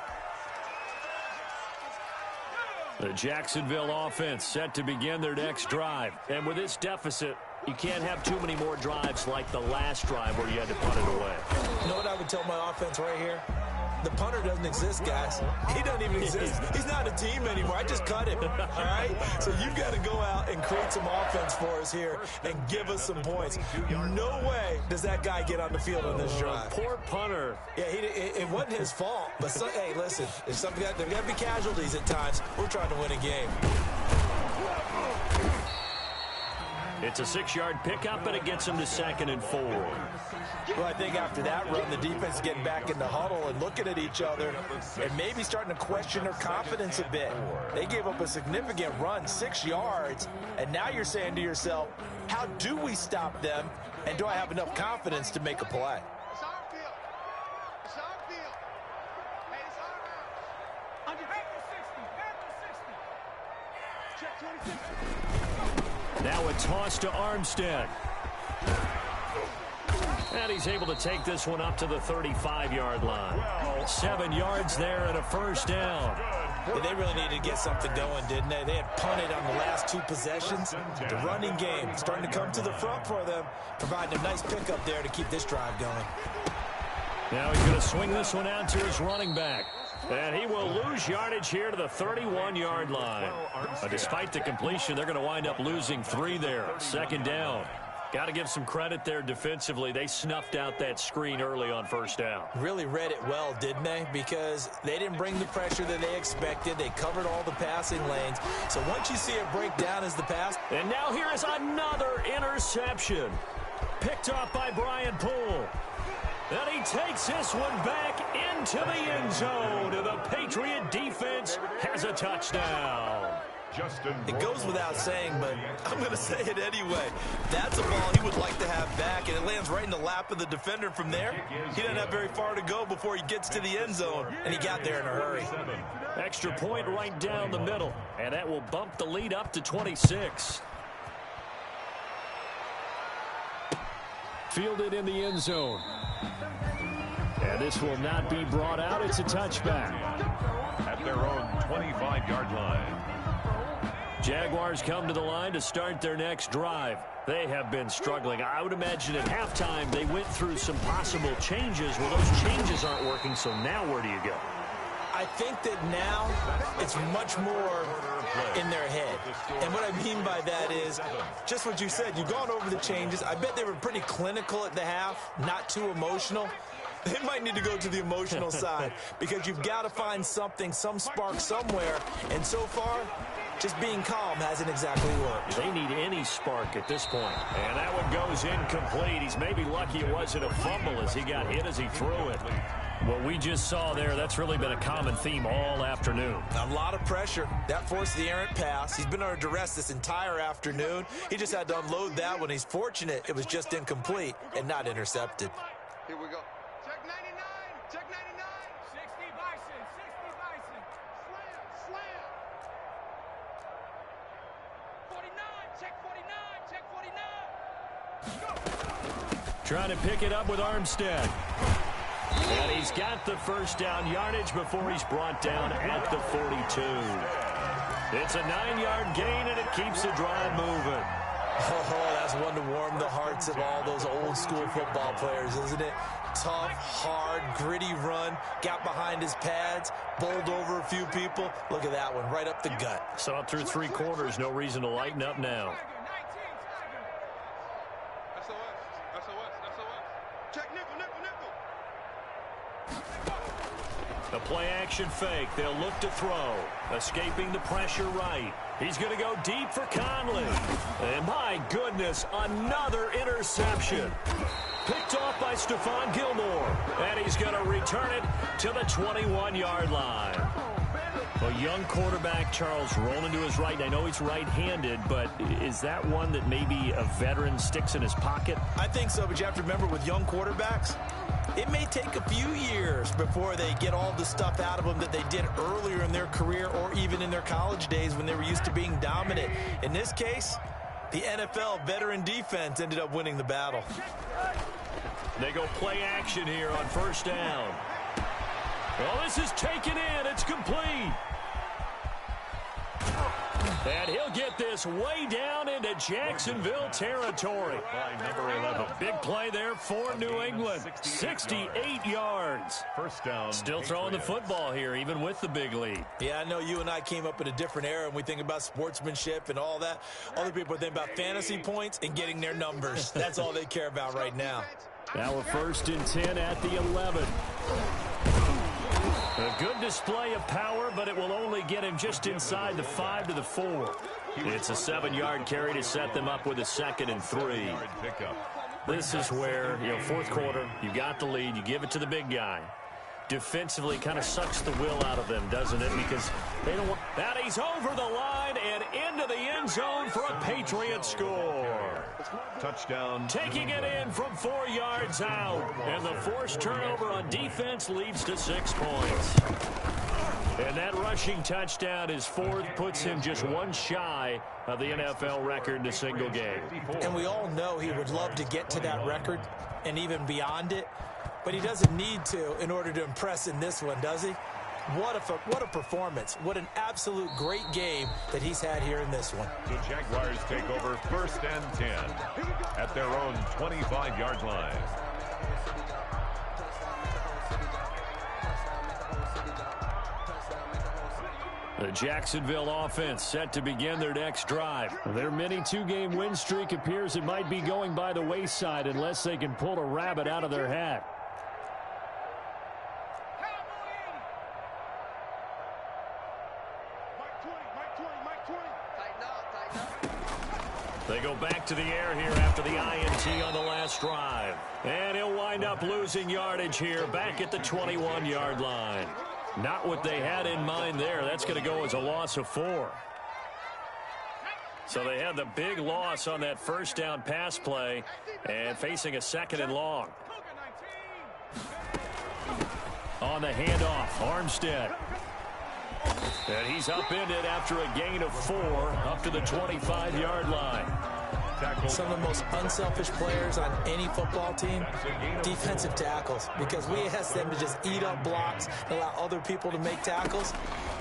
The Jacksonville offense set to begin their next drive. And with this deficit, you can't have too many more drives like the last drive where you had to punt it away. You know what I would tell my offense right here? The punter doesn't exist, guys. He doesn't even exist. He's not a team anymore. I just cut him, all right? So you've got to go out and create some offense for us here and give us some points. No way does that guy get on the field on this drive. Poor punter. Yeah, it wasn't his fault. But, hey, listen, there's got to be casualties at times. We're trying to win a game. It's a 6-yard pickup, and it gets them to 2nd and 4. Well, I think after that run, the defense is getting back in the huddle and looking at each other and maybe starting to question their confidence a bit. They gave up a significant run, 6 yards, and now you're saying to yourself, how do we stop them, and do I have enough confidence to make a play? It's our field. It's our field. Hey, it's our house. Back to 60. Check 26. Now a toss to Armstead. And he's able to take this one up to the 35-yard line. 7 yards there and a 1st down. Yeah, they really needed to get something going, didn't they? They had punted on the last 2 possessions. The running game starting to come to the front for them, providing a nice pickup there to keep this drive going. Now he's going to swing this one out to his running back. And he will lose yardage here to the 31-yard line. Despite the completion, they're going to wind up losing 3 there. 2nd down. Got to give some credit there defensively. They snuffed out that screen early on 1st down. Really read it well, didn't they? Because they didn't bring the pressure that they expected. They covered all the passing lanes. So once you see it break down as the pass. And now here is another interception. Picked off by Brian Poole. And he takes this one back into the end zone. And the Patriot defense has a touchdown. It goes without saying, but I'm going to say it anyway. That's a ball he would like to have back, and it lands right in the lap of the defender from there. He doesn't have very far to go before he gets to the end zone, and he got there in a hurry. Extra point right down the middle, and that will bump the lead up to 26. Fielded in the end zone. And this will not be brought out. It's a touchback. At their own 25-yard line. Jaguars come to the line to start their next drive. They have been struggling. I would imagine at halftime they went through some possible changes. Well, those changes aren't working, so now where do you go? I think that now it's much more in their head. And what I mean by that is just what you said. You've gone over the changes. I bet they were pretty clinical at the half, not too emotional. They might need to go to the emotional side because you've got to find something, some spark somewhere. And so far, just being calm hasn't exactly worked. They need any spark at this point. And that one goes incomplete. He's maybe lucky it wasn't a fumble as he got hit as he threw it. What we just saw there, that's really been a common theme all afternoon. A lot of pressure. That forced the errant pass. He's been under duress this entire afternoon. He just had to unload that one. He's fortunate it was just incomplete and not intercepted. Here we go. Check 99. Check 99. 60 Bison. 60 Bison. Slam. Slam. 49. Check 49. Check 49. Trying to pick it up with Armstead. And he's got the 1st down yardage before he's brought down at the 42. It's a 9-yard gain, and it keeps the drive moving. Oh, that's one to warm the hearts of all those old school football players, isn't it? Tough, hard, gritty run, got behind his pads, bowled over a few people. Look at that one, right up the gut. Saw it through 3 quarters, no reason to lighten up now. Check nickel, nickel, nickel. The play-action fake. They'll look to throw. Escaping the pressure right. He's going to go deep for Conley. And my goodness, another interception. Picked off by Stephon Gilmore. And he's going to return it to the 21-yard line. A young quarterback, Charles, rolling to his right. And I know he's right-handed, but is that one that maybe a veteran sticks in his pocket? I think so, but you have to remember with young quarterbacks, it may take a few years before they get all the stuff out of them that they did earlier in their career or even in their college days when they were used to being dominant. In this case, the NFL veteran defense ended up winning the battle. They go play action here on first down. Well, this is taken in. It's complete. And he'll get this way down into Jacksonville territory. By number 11. A big play there for New England. 68 yards. First down. Still throwing the football here, even with the big lead. Yeah, I know you and I came up in a different era, and we think about sportsmanship and all that. Other people think about fantasy points and getting their numbers. That's all they care about right now. Now a 1st and 10 at the 11. A good display of power, but it will only get him just inside the 5 to the 4. It's a 7-yard carry to set them up with a 2nd and 3. This is where, fourth quarter, you got the lead, you give it to the big guy. Defensively kind of sucks the will out of them, doesn't it? Because they don't want... That he's over the line and into the end zone for a Patriot score. Touchdown. Taking it in from 4 yards out. And the forced turnover on defense leads to 6 points. And that rushing touchdown, his 4th, puts him just one shy of the NFL record in a single game. And we all know he would love to get to that record and even beyond it. But he doesn't need to in order to impress in this one, does he? What a performance. What an absolute great game that he's had here in this one. The Jaguars take over 1st and 10 at their own 25-yard line. The Jacksonville offense set to begin their next drive. Their mini 2-game win streak appears it might be going by the wayside unless they can pull a rabbit out of their hat. They go back to the air here after the INT on the last drive. And he'll wind up losing yardage here back at the 21-yard line. Not what they had in mind there. That's going to go as a loss of 4. So they had the big loss on that first down pass play and facing a 2nd and long. On the handoff, Armstead. And he's upended after a gain of 4 up to the 25-yard line. Some of the most unselfish players on any football team, defensive tackles, because we ask them to just eat up blocks and allow other people to make tackles.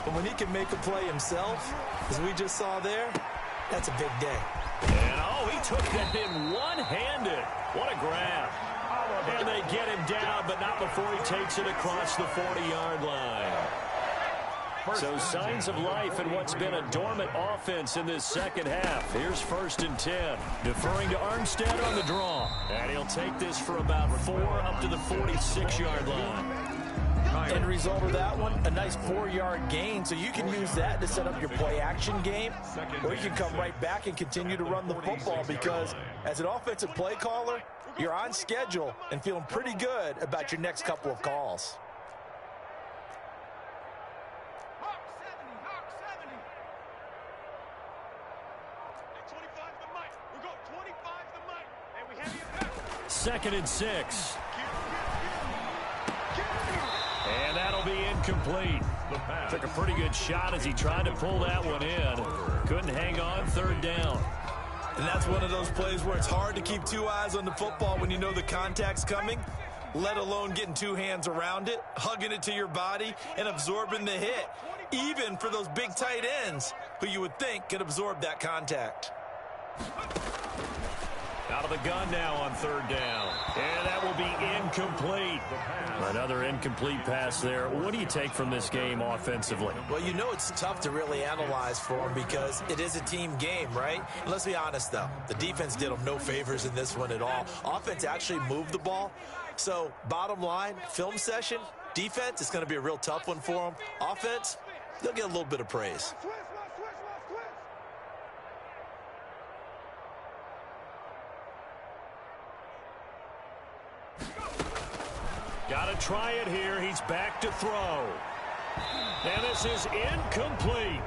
But when he can make a play himself, as we just saw there, that's a big day. And, he took that in one-handed. What a grab. And they get him down, but not before he takes it across the 40-yard line. So signs of life in what's been a dormant offense in this second half. Here's 1st and 10. Deferring to Armstead on the draw. And he'll take this for about 4 up to the 46-yard line. End result of that one, a nice 4-yard gain. So you can use that to set up your play-action game, or you can come right back and continue to run the football because as an offensive play caller, you're on schedule and feeling pretty good about your next couple of calls. Second and 6. And that'll be incomplete. Took a pretty good shot as he tried to pull that one in. Couldn't hang on 3rd down. And that's one of those plays where it's hard to keep 2 eyes on the football when you know the contact's coming, let alone getting 2 hands around it, hugging it to your body, and absorbing the hit, even for those big tight ends who you would think could absorb that contact. Now out of the gun now on third down. And that will be incomplete. Another incomplete pass there. What do you take from this game offensively? Well, you know it's tough to really analyze for them because it is a team game, right? And let's be honest, though. The defense did them no favors in this one at all. Offense actually moved the ball. So, bottom line, film session, defense, it's going to be a real tough one for them. Offense, they'll get a little bit of praise. Got to try it here. He's back to throw. And this is incomplete.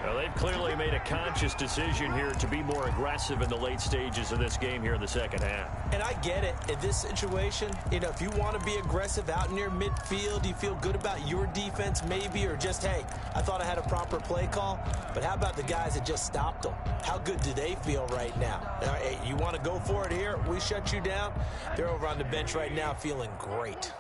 Well, they've clearly made a conscious decision here to be more aggressive in the late stages of this game here in the second half. And I get it. In this situation, you know, if you want to be aggressive out near midfield, you feel good about your defense maybe, or just, hey, I thought I had a proper play call. But how about the guys that just stopped them? How good do they feel right now? Hey, you want to go for it here? We shut you down. They're over on the bench right now feeling great.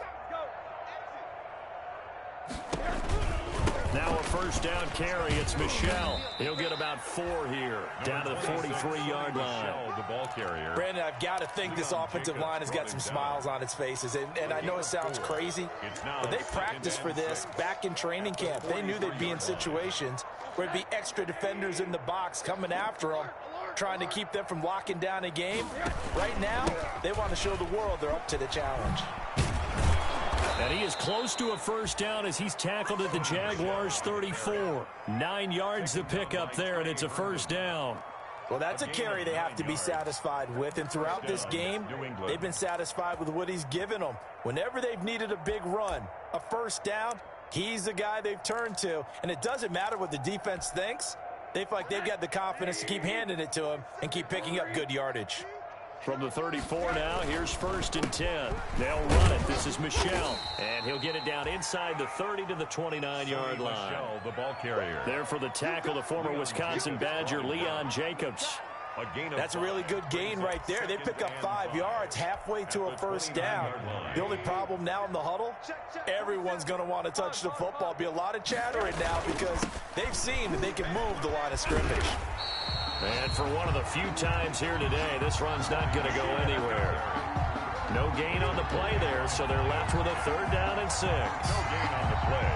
Now a first down carry. It's Michel. He'll get about 4 here, down to the 43-yard line. The ball carrier. Brandon, I've got to think this offensive line has got some smiles on its faces. And I know it sounds crazy, but they practiced for this back in training camp. They knew they'd be in situations where it'd be extra defenders in the box coming after them, trying to keep them from locking down a game. Right now, they want to show the world they're up to the challenge. And he is close to a first down as he's tackled at the Jaguars' 34. 9 yards to pick up there, and it's a first down. Well, that's a carry they have to be satisfied with, and throughout this game, they've been satisfied with what he's given them. Whenever they've needed a big run, a first down, he's the guy they've turned to. And it doesn't matter what the defense thinks. They feel like they've got the confidence to keep handing it to him and keep picking up good yardage. From the 34 now, here's 1st and 10. They'll run it. This is Michel. And he'll get it down inside the 30 to the 29-yard line. Michel, the ball carrier. There for the tackle, the former Wisconsin Badger, Leon Jacobs. That's a really good gain right there. They pick up 5 yards halfway to a first down. The only problem now in the huddle, everyone's going to want to touch the football. Be a lot of chattering now because they've seen that they can move the line of scrimmage. And for one of the few times here today, this run's not going to go anywhere. No gain on the play there, so they're left with a 3rd down and 6. No gain on the play.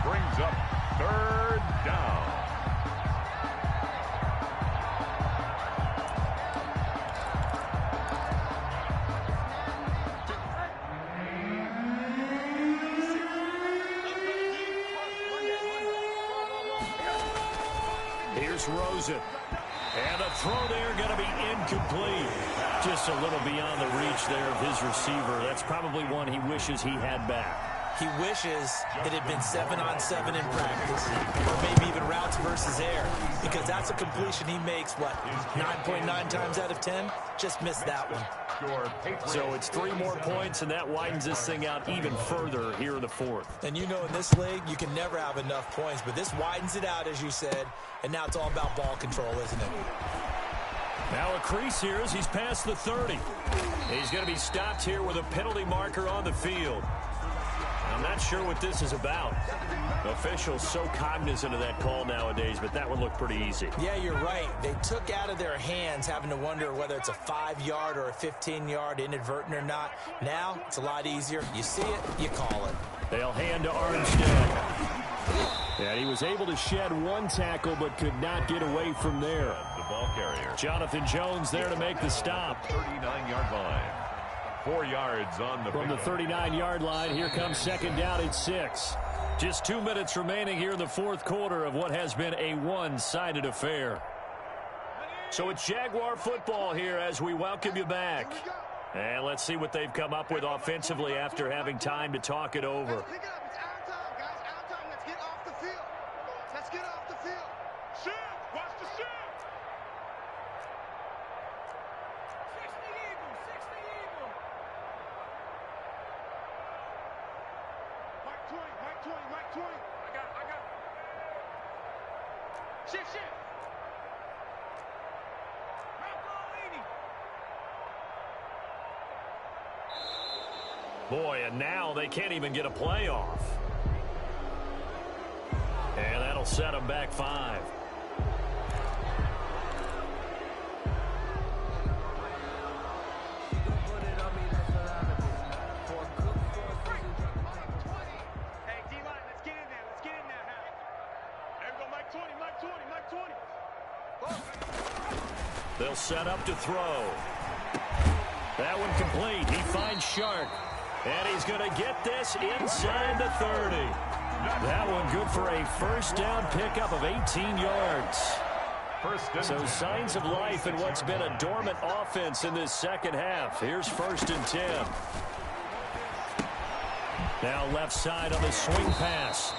Brings up 3rd down. Here's Rosen. And the throw there going to be incomplete. Just a little beyond the reach there of his receiver. That's probably one he wishes he had back. He wishes it had been 7-on-7 in practice, or maybe even routes versus air, because that's a completion he makes, what, 9.9 times out of 10? Just missed that one. So it's 3 more points, and that widens this thing out even further here in the 4th. And you know in this league, you can never have enough points, but this widens it out, as you said, and now it's all about ball control, isn't it? Now a crease here as he's past the 30. He's going to be stopped here with a penalty marker on the field. I'm not sure what this is about. Officials so cognizant of that call nowadays, but that one looked pretty easy. Yeah, you're right. They took out of their hands having to wonder whether it's a 5-yard or a 15-yard inadvertent or not. Now, it's a lot easier. You see it, you call it. They'll hand to Armstead. And he was able to shed 1 tackle, but could not get away from there. The ball carrier. Jonathan Jones there to make the stop. 39-yard line. 4 yards on the from the 39-yard line. Here comes 2nd down at 6. Just 2 minutes remaining here in the 4th quarter of what has been a one-sided affair. So it's Jaguar football here as we welcome you back. And let's see what they've come up with offensively after having time to talk it over. Let's pick it up. It's our time, guys. Our time. Let's get off the field. Let's get off the field. Shift. Watch the shift. 60 Eagles. 60 Eagles. Mike 20. Mike 20. Mike 20. I got it. Shift. Shift. Boy, and now they can't even get a playoff. And that'll set them back 5. He'll set up to throw. That one complete. He finds Shark. And he's going to get this inside the 30. That one good for a first down pickup of 18 yards. So signs of life in what's been a dormant offense in this second half. Here's 1st and 10. Now left side on the swing pass.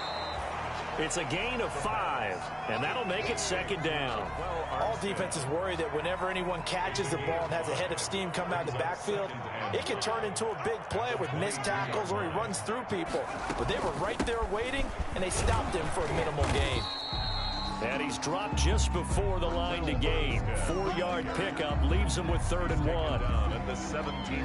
It's a gain of 5, and that'll make it 2nd down. All defenses worry that whenever anyone catches the ball and has a head of steam come out of the backfield, it can turn into a big play with missed tackles or he runs through people. But they were right there waiting, and they stopped him for a minimal gain. And he's dropped just before the line to gain. 4-yard pickup leaves him with 3rd and 1.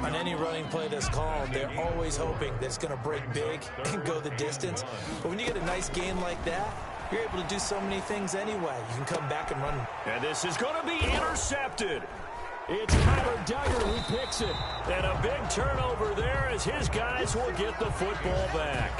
On any running play that's called, they're always hoping that it's going to break big and go the distance. But when you get a nice gain like that, you're able to do so many things anyway. You can come back and run. And this is going to be intercepted. It's Kyler Duggar who picks it. And a big turnover there as his guys will get the football back.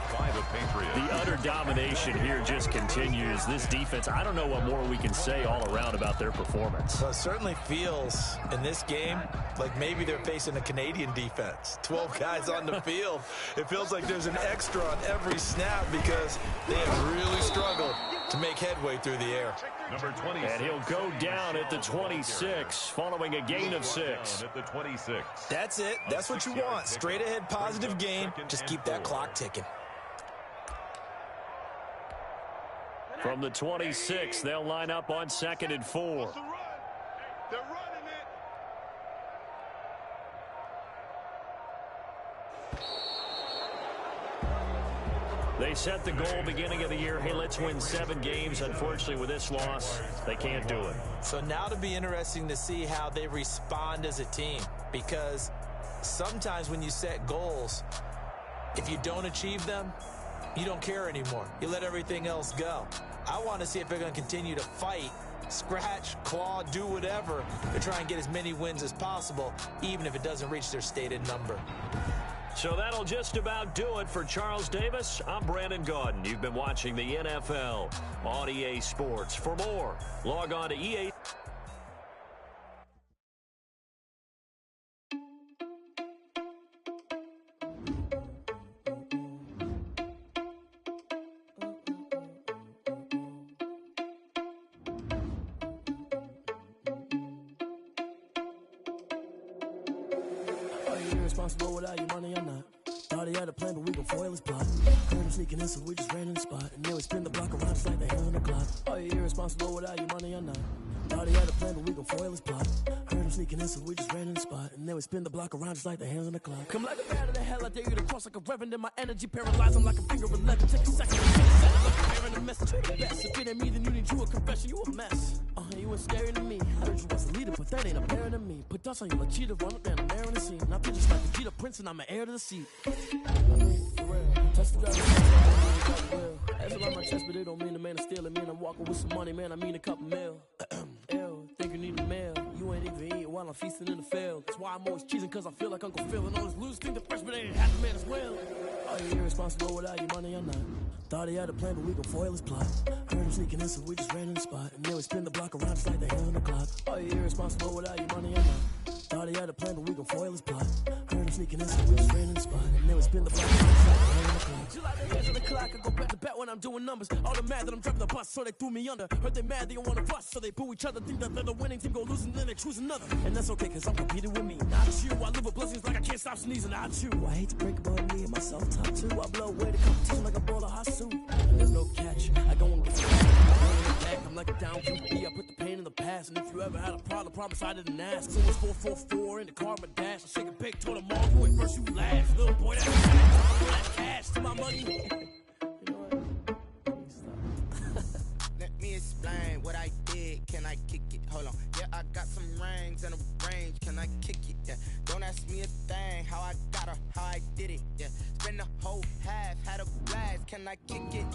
The utter domination here just continues. This defense, I don't know what more we can say all around about their performance. Well, it certainly feels in this game like maybe they're facing a Canadian defense. 12 guys on the field. It feels like there's an extra on every snap because they have really struggled to make headway through the air. Number 20. And he'll go down at the 26 following a gain of 6. At the 26. That's it. That's what you want. Straight ahead positive gain. Just keep that clock ticking. From the 26, they'll line up on 2nd and 4. They're running it. They set the goal beginning of the year. Hey, let's win 7 games. Unfortunately, with this loss, they can't do it. So now it'll be interesting to see how they respond as a team. Because sometimes when you set goals, if you don't achieve them, you don't care anymore. You let everything else go. I want to see if they're going to continue to fight, scratch, claw, do whatever to try and get as many wins as possible, even if it doesn't reach their stated number. So that'll just about do it for Charles Davis. I'm Brandon Gaudin. You've been watching the NFL on EA Sports. For more, log on to EA. Irresponsible without your money or not. Thought he had a plan, but we gon' foil his plot. Heard him sneaking in, so we just ran in the spot. And then we spin the block around just like the hell on the clock. Are you irresponsible without your money or not? Thought he had a plan, but we gon' foil his plot. Heard him sneaking in, so we just ran in the spot. And then we spin the block around just like the hands on the clock. Come like a bat of the hell, I dare you to cross like a reverend. And my energy paralyzed, I'm like a finger 11. Take a second to finish that, like a bearing a message. You're the best. If it ain't me, then you need you a confession. You a mess. You ain't scary to me. I heard you was a leader, but that ain't apparent to me. Put dust on you like cheetah, run up down the air in the scene. Now pictures like the Cheetah Prince, and I'm an heir to the seat. For real. Touch the driver, as around my chest, but it don't mean the man is stealing. Man, I'm walking with some money, man, I mean a couple mil. Ew, think you need a mail. You ain't even eating while I'm feasting in the field. That's why I'm always cheesing, cause I feel like Uncle Phil. And all this loose thing, the freshman ain't half the man as well. Are you irresponsible without your money or not? Thought he had a plan, but we gon' foil his plot. Heard him sneaking in, so we just ran in the spot. And then we spin the block around just like the hell on the clock. Are you irresponsible without your money or not? Thought he had a plan, but we gon' foil his plot. Heard him sneaking in, so we just ran in the spot. And then we spin the block around just like the hell on the clock. You like the hands on the clock, I go back to back when I'm doing numbers. All the mad that I'm driving the bus, so they threw me under. Heard they mad, they don't wanna bust, so they boo each other. Think that they're the winning team, go losing, then they choose another. And that's okay, cause I'm competing with me, not you. I live with blessings like I can't stop sneezing, not you. I hate to break it, but me and myself top two. I blow away the competition like a ball of hot soup. And there's no catch, I go and get the back. I'm like a down QB, I put the pain in the past. And if you ever had a problem, promise I didn't ask. So it's 444 in the car, my dash. I shake a big, told them all, you ain't first, you last. Little boy, that's cash to my money. You know what? Let me explain what I did. Can I kick it? Hold on. Yeah, I got some rings and a range. Can I kick it? Yeah. Don't ask me a thing. How I got her, how I did it. Yeah. Spend the whole half, had a blast. Can I kick it?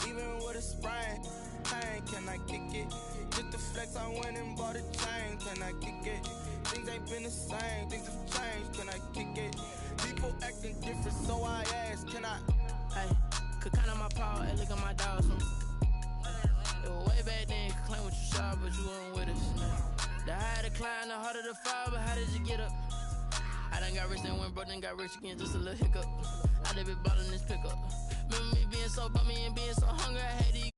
Even with a sprain. Pain, can I kick it? Just the flex, I went and bought a chain. Can I kick it? Things ain't been the same. Things have changed. Can I kick it? People acting different, so I ask. Can I? Hey, could count on my power and look at my dogs. It was way back then, you could claim what you saw, but you weren't with us. The higher the climb, the harder the fall, but how did you get up? I done got rich and went broke, then got rich again, just a little hiccup. I done been ballin' this pickup. Remember me being so bummy and being so hungry, I had to eat.